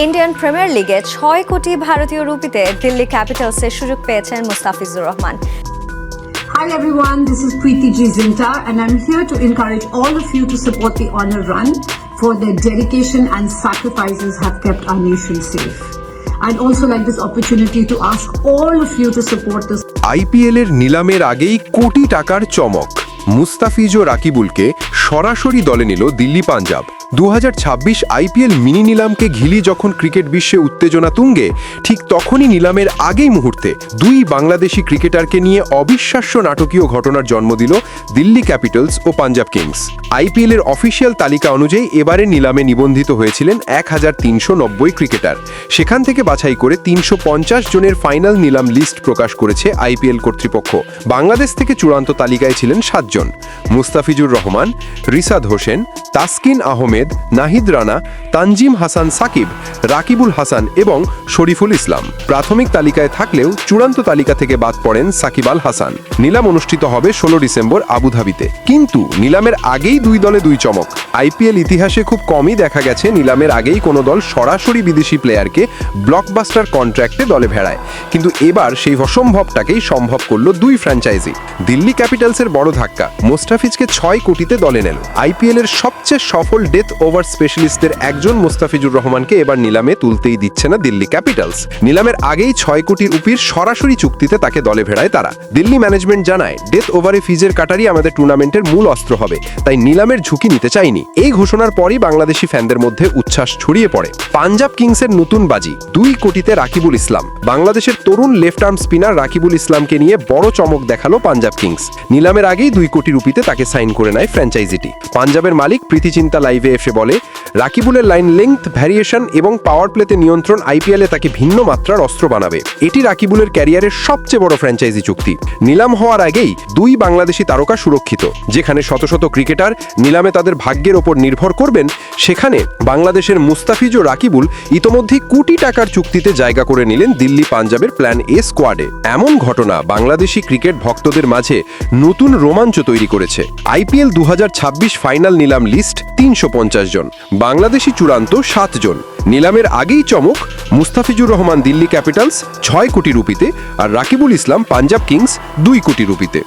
Indian premier লিগে ৬ কোটি ভারতীয় রুপিতে দিল্লি ক্যাপিটালসের সুযোগ পেয়েছেন Mustafizur Rahman. Hi everyone, this is Preeti G. Zinta and I'm here to encourage all of you to support the Honor Run for their dedication and sacrifices have kept our nation safe. I'd also like this opportunity to ask all of you to support this. IPL এর নিলামের আগেই কোটি টাকার চমক, মুস্তাফিজ ও রাকিবুলকে সরাসরি দলে নিল Delhi Punjab. 2026 IPL mini নিলামকে ঘিলি যখন cricket বিশ্বে উত্তেজনা তুঙ্গে, ঠিক তখনই নিলামের আগেই মুহূর্তে দুই বাংলাদেশি ক্রিকেটারকে নিয়ে অবিশ্বাস্য নাটকীয় ঘটনার জন্ম দিল দিল্লি ক্যাপিটালস ও পাঞ্জাব কিংস। IPL এর অফিসিয়াল তালিকা অনুযায়ী এবারে নিলামে নিবন্ধিত হয়েছিলেন 1390 ক্রিকেটার। সেখান থেকে বাছাই করে 350 জনের ফাইনাল নিলাম লিস্ট প্রকাশ করেছে IPL কর্তৃপক্ষ। বাংলাদেশ থেকে চূড়ান্ত তালিকায় ছিলেন 7 জন: মুস্তাফিজুর রহমান, রিসাদ হোসেন, তাসকিন আহমেদ, নাহিদ রানা, তানজিম হাসান সাকিব, রাকিবুল হাসান এবং শরীফুল ইসলাম প্রাথমিক তালিকায় থাকলেও চূড়ান্ত তালিকা থেকে বাদ পড়েন সাকিব আল হাসান। নিলাম অনুষ্ঠিত হবে 16 ডিসেম্বর আবুধাবিতে। কিন্তু নিলামের আগেই দুই দলে দুই চমক। IPL ইতিহাসে খুব কমই দেখা গেছে নিলামের আগেই কোনো দল সরাসরি বিদেশি প্লেয়ারকে ব্লকবাস্টার কন্ট্রাক্টে দলে ভেড়ায়, কিন্তু এবার সেই অসম্ভবটাকেই সম্ভব করলো দুই ফ্র্যাঞ্চাইজি। দিল্লি ক্যাপিটালসের বড় ধাক্কা, মুস্তাফিজকে 6 কোটিতে দলে নিল। IPL এর সবচেয়ে সফল ডেথ ওভার স্পেশালিস্টদের একজন মুস্তাফিজুর রহমানকে এবার নিলামে তুলতেই দিচ্ছে না দিল্লি ক্যাপিটালস। নিলামের আগেই 6 কোটি রুপির সরাসরি চুক্তিতে তাকে দলে ভেড়ায় তারা। দিল্লি ম্যানেজমেন্ট জানায়, ডেথ ওভারে ফিজের কাটারই আমাদের টুর্নামেন্টের মূল অস্ত্র হবে, তাই নিলামের ঝুঁকি নিতে চাইনি। এই ঘোষণার পরই বাংলাদেশি ফ্যানদের মধ্যে উচ্ছ্বাস ছড়িয়ে পড়ে। পাঞ্জাব কিংসের নতুন বাজি, 2 কোটিতে রাকিবুল ইসলাম। বাংলাদেশের তরুণ লেফট আর্ম স্পিনার রাকিবুল ইসলামকে নিয়ে বড় চমক দেখালো পাঞ্জাব কিংস। নিলামের আগেই 2 কোটি রুপিতে তাকে সাইন করে নেয় ফ্র্যাঞ্চাইজিটি। পাঞ্জাবের মালিক প্রীতি চিন্তা লাইভে এসে বলে, রাকিবুলের লাইন লেংথ, ভ্যারিয়েশন এবং পাওয়ার প্লেতে নিয়ন্ত্রণ IPL এ তাকে ভিন্ন মাত্রার অস্ত্র বানাবে। এটি রাকিবুলের ক্যারিয়ারের সবচেয়ে বড় ফ্র্যাঞ্চাইজি চুক্তি। নিলাম হওয়ার আগেই 2 বাংলাদেশি তারকা সুরক্ষিত। যেখানে শত শত ক্রিকেটার নিলামে তাদের ভাগ্যের ওপর নির্ভর করবেন, সেখানে বাংলাদেশের মুস্তাফিজ ও রাকিবুল ইতোমধ্যেই কোটি টাকার চুক্তিতে জায়গা করে নিলেন দিল্লি পাঞ্জাবের প্ল্যান এ স্কোয়াডে। এমন ঘটনা বাংলাদেশি ক্রিকেট ভক্তদের মাঝে নতুন রোমাঞ্চ তৈরি করেছে। IPL 2026 ফাইনাল নিলাম লিস্ট 350 জন, বাংলাদেশি চূড়ান্ত 7 জন। নিলামের আগেই চমক, মুস্তাফিজুর রহমান দিল্লি ক্যাপিটালস 6 কোটি রুপিতে আর রাকিবুল ইসলাম পাঞ্জাব কিংস 2 কোটি রুপিতে।